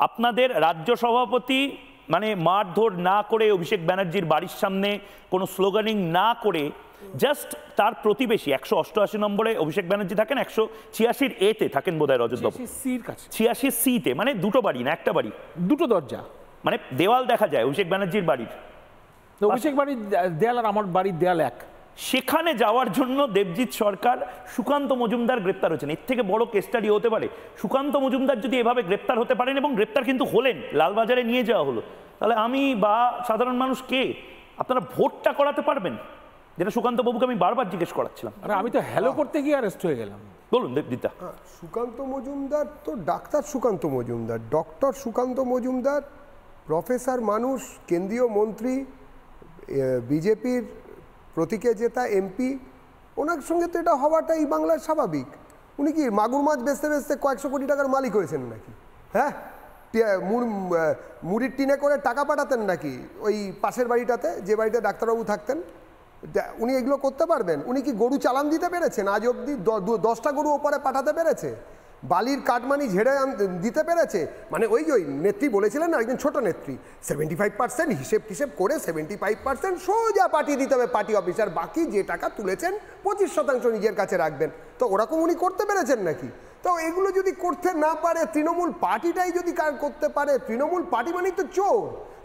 আপনাদের রাজ্য সভাপতি মানে মারধর না করে অভিষেক ব্যানার্জির বাড়ির সামনে কোনো স্লোগানিং না করে জাস্ট তার প্রতিবেশী 188 নম্বরে অভিষেক ব্যানার্জি থাকেন, 186 এতে থাকেন বোধহয় রজতবাবু, 86 সিতে, মানে দুটো বাড়ি না একটা বাড়ি, দুটো দরজা, মানে দেওয়াল দেখা যায় অভিষেক ব্যানার্জির বাড়ির। অভিষেক বাড়ির দেয়াল আর আমার বাড়ির দেয়াল এক। সেখানে যাওয়ার জন্য দেবজিৎ সরকার, সুকান্ত মজুমদার গ্রেপ্তার হয়েছেন। এর থেকে বড় কেস স্টাডি হতে পারে? সুকান্ত মজুমদার যদি এভাবে গ্রেপ্তার হতে পারেন এবং গ্রেপ্তার কিন্তু হলেন, লালবাজারে নিয়ে যাওয়া হলো, তাহলে আমি বা সাধারণ মানুষ কে আপনারা ভোটটা করাতে পারবেন? যেটা সুকান্ত বাবুকে আমি বারবার জিজ্ঞেস করাচ্ছিলাম। আরে আমি তো হ্যালো করতে গিয়ে অ্যারেস্ট হয়ে গেলাম। বলুন দেবজিৎদা। সুকান্ত মজুমদার তো doctor Sukanta Majumdar, doctor Sukanta Majumdar, professor মানুষ, কেন্দ্রীয় মন্ত্রী, বিজেপির প্রতীকে জেতা এমপি, ওনার সঙ্গে তো এটা হওয়াটাই বাংলার স্বাভাবিক। উনি কি মাগুর মাছ বেচতে বেচতে কয়েকশো কোটি টাকার মালিক হয়েছেন নাকি? হ্যাঁ, মুড়ির টিনে করে টাকা পাঠাতেন নাকি ওই পাশের বাড়িটাতে, যে বাড়িতে ডাক্তারবাবু থাকতেন? উনি এগুলো করতে পারবেন? উনি কি গরু চালান দিতে পেরেছেন আজ অবধি? 10টা গরু ওপরে পাঠাতে পেরেছে? বালির কাটমানি ঝেড়ে দিতে পেরেছে? মানে ওই নেত্রী বলেছিলেন না, একজন ছোট নেত্রী, 75% হিসেব টিসেব করে 75% সোজা পাঠিয়ে দিতে হবে পার্টি অফিসার, বাকি যে টাকা তুলেছেন 25% নিজের কাছে রাখবেন। তো ওরকম উনি করতে পেরেছেন নাকি? তো এগুলো যদি করতে না পারে, তৃণমূল পার্টিটাই যদি করতে পারে, তৃণমূল পার্টি মানে তো চোর,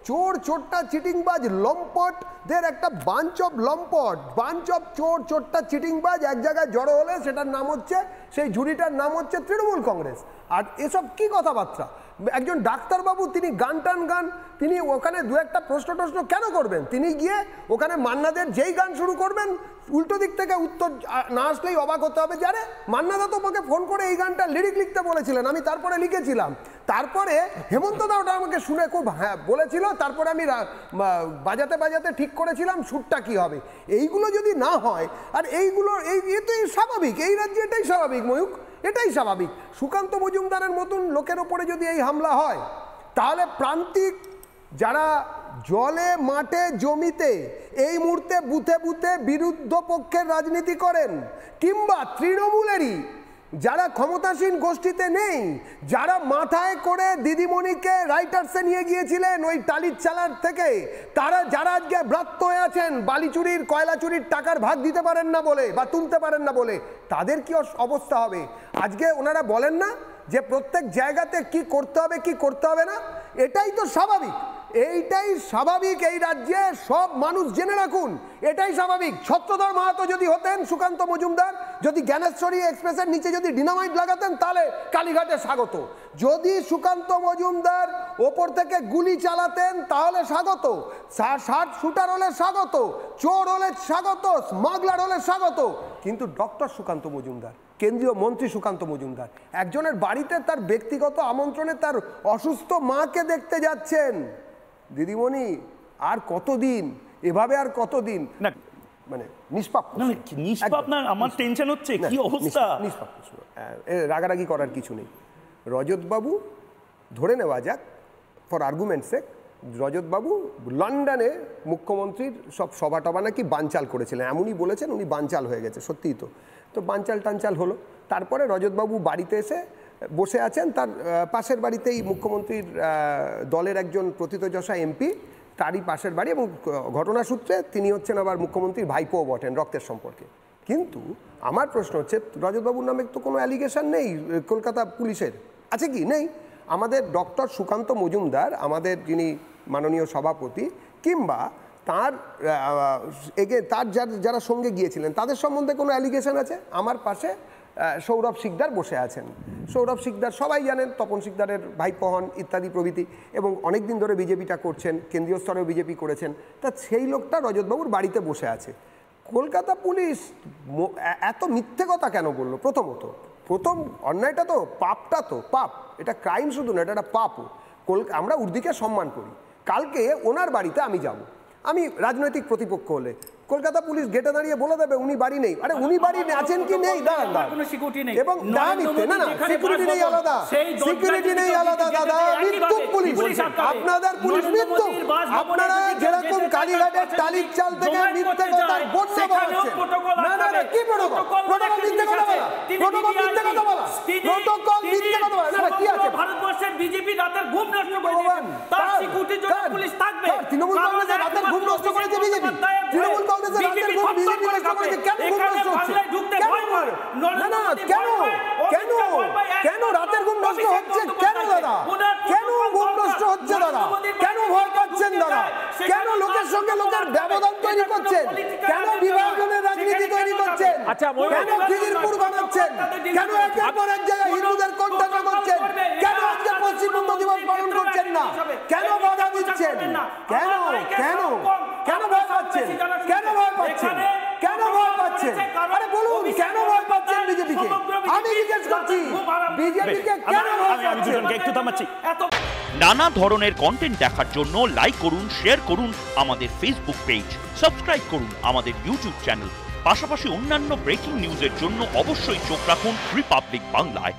চোর চোরটা চিটিংবাজ লম্পটদের একটা বাঞ্চ অফ লম্পট, বাঞ্চ অফ চোর চোরটা চিটিংবাজ এক জায়গায় জড়ো হলে সেটার নাম হচ্ছে, সেই ঝুড়িটার নাম হচ্ছে তৃণমূল কংগ্রেস। আর এসব কি কথাবার্তা? একজন ডাক্তারবাবু, তিনি গান গান, তিনি ওখানে দু একটা প্রশ্ন কেন করবেন? তিনি গিয়ে ওখানে মান্নাদের যেই গান শুরু করবেন, উল্টো দিক থেকে উত্তর না আসলেই অবাক হতে হবে, যে আরে মান্নাদা তো আমাকে ফোন করে এই গানটা লিরিক লিখতে বলেছিলেন, আমি তারপরে লিখেছিলাম, তারপরে হেমন্ত দা ওটা আমাকে শুনে খুব হ্যাঁ বলেছিল, তারপরে আমি বাজাতে বাজাতে ঠিক করেছিলাম সুরটা কি হবে। এইগুলো যদি না হয়, আর এইগুলো এ তো স্বাভাবিক, এই রাজ্যে এটাই স্বাভাবিক ময়ূক, এটাই স্বাভাবিক। সুকান্ত মজুমদারের মতন লোকের ওপরে যদি এই হামলা হয়, তাহলে প্রান্তিক যারা জলে মাঠে জমিতে এই মুহূর্তে বুথে বুথে বিরুদ্ধ পক্ষের রাজনীতি করেন, কিংবা তৃণমূলেরই যারা ক্ষমতাসীন গোষ্ঠীতে নেই, যারা মাথায় করে দিদিমণিকে রাইটার্সে নিয়ে গিয়েছিলেন ওই টালির চালার থেকে, তারা যারা আজকে ব্রাত্য হয়ে আছেন বালি চুরির কয়লা চুরির টাকার ভাগ দিতে পারেন না বলে বা তুলতে পারেন না বলে, তাদের কি অবস্থা হবে? আজকে ওনারা বলেন না যে প্রত্যেক জায়গাতে কি করতে হবে কি করতে হবে না, এটাই তো স্বাভাবিক, এইটাই স্বাভাবিক। এই রাজ্যে সব মানুষ জেনে রাখুন, এটাই স্বাভাবিক। ছত্রধর মাহাতো যদি হতেন সুকান্ত মজুমদার, যদি জ্ঞানেশ্বরী এক্সপ্রেসের নিচে যদি ডিনামাইট লাগাতেন, তাহলে কালীঘাটে স্বাগত। যদি সুকান্ত মজুমদার ওপর থেকে গুলি চালাতেন, তাহলে স্বাগত। 60 শুটার হলে স্বাগত, চোর হলে স্বাগত, স্মাগলার হলে স্বাগত। কিন্তু ডক্টর সুকান্ত মজুমদার, কেন্দ্রীয় মন্ত্রী সুকান্ত মজুমদার, একজনের বাড়িতে তার ব্যক্তিগত আমন্ত্রণে তার অসুস্থ মাকে দেখতে যাচ্ছেন। দিদিমণি, আর কতদিন এভাবে, আর কতদিন? মানে নিষ্পাপ না, আমার টেনশন হচ্ছে কি অবস্থা। নিষ্পাপ, রাগারাগি করার কিছু নেই। রজতবাবু, ধরে নেওয়া যাক ফর আর্গুমেন্ট সেক, রজতবাবু লন্ডনে মুখ্যমন্ত্রীর সব সভা টভা নাকি বানচাল করেছিলেন, এমনই বলেছেন, উনি বানচাল হয়ে গেছে, সত্যিই তো বানচাল টানচাল হলো। তারপরে রজতবাবু বাড়িতে এসে বসে আছেন, তার পাশের বাড়িতেই মুখ্যমন্ত্রীর দলের একজন প্রথিতযশা এমপি, তারই পাশের বাড়ি, এবং ঘটনাসূত্রে তিনি হচ্ছেন আবার মুখ্যমন্ত্রীর ভাইপোও বটেন রক্তের সম্পর্কে। কিন্তু আমার প্রশ্ন হচ্ছে, রজতবাবুর নামে তো কোনো অ্যালিগেশন নেই কলকাতা পুলিশের, আছে কি? নেই। আমাদের ডক্টর সুকান্ত মজুমদার, আমাদের যিনি মাননীয় সভাপতি, কিংবা তার যারা সঙ্গে গিয়েছিলেন, তাদের সম্বন্ধে কোনো অ্যালিগেশন আছে? আমার পাশে সৌরভ শিকদার বসে আছেন। সৌরভ শিকদার সবাই জানেন, তপন শিকদারের ভাইপো হন ইত্যাদি প্রভৃতি, এবং অনেক দিন ধরে বিজেপিটা করছেন, কেন্দ্রীয় স্তরেও বিজেপি করেছেন। তা সেই লোকটা রজতবাবুর বাড়িতে বসে আছে। কলকাতা পুলিশ এত মিথ্যে কথা কেন বললো? প্রথম অন্যায়টা তো, পাপটা তো পাপ, এটা ক্রাইম শুধু না, এটা একটা পাপও। আমরা উর্দিকে সম্মান করি। কালকে ওনার বাড়িতে আমি যাব, আমি রাজনৈতিক প্রতিপক্ষ হলে কলকাতা পুলিশ গেটে দাঁড়িয়ে বলে দেবে উনি বাড়ি নেই। আরে উনি বাড়ি আছেন কি নেই, এবং সিকিউরিটি নেই আলাদা, সিকিউরিটি নেই আলাদা দাদা, মৃত্যু পুলিশ, আপনাদের পুলিশ মৃত্যু। আপনারা যেরকম কালীঘাটের টালির চাল থেকে মিথ্যে কথার বন্যা বাড়াচ্ছেন। না না না, কি প্রটোকল? প্রটোকল মিথ্যে কথা বলা, প্রটোকল মিথ্যে কথা বলা, প্রটোকল মিথ্যে কথা বলা। না কি আছে? ভারতবর্ষের বিজেপি রাতের ঘুম নষ্ট করে দিয়েছে, তার সিকিউরিটির জন্য পুলিশ থাকবে। তৃণমূল কংগ্রেসের রাতের ঘুম নষ্ট করেছে বিজেপি। তৃণমূল কংগ্রেসের রাতের ঘুম বিজেপি নষ্ট করেছে। কেন ঘুম নষ্ট হচ্ছে? না না, কেন কেন কেন রাতের ঘুম নষ্ট হচ্ছে? কেন দাদা, কেন ঘুম নষ্ট হচ্ছে দাদা? কেন ভয় পাচ্ছেন দাদা? কেন লোকের সঙ্গে লোকের ব্যবধান তৈরি করছেন? কেন বিভাজনের রাজনীতি তৈরি করছেন? আচ্ছা, কেন খিদিরপুর বানাচ্ছেন? কেন একের পর এক জায়গায় হিন্দুদের কণ্ঠাসা করছেন? কেন আজকে পশ্চিমবঙ্গ দিবস পালন করছেন না? কেন বাধা দিচ্ছেন? কেন কেন কেন ভয় পাচ্ছেন? কেন ভয় পাচ্ছেন? কেন ভয় পাচ্ছেন? আরে বলুন, কেন ভয় পাচ্ছেন বিজেপিকে? আমি জিজ্ঞেস করছি, বিজেপিকে কেন ভয় আমি পাচ্ছেন? দুজনকে একটু থামাচ্ছি। নানা ধরনের কন্টেন্ট দেখার জন্য লাইক করুন, শেয়ার করুন আমাদের ফেসবুক পেজ, সাবস্ক্রাইব করুন আমাদের ইউটিউব চ্যানেল। পাশাপাশি অন্যান্য ব্রেকিং নিউজের জন্য অবশ্যই চোখ রাখুন রিপাবলিক বাংলায়।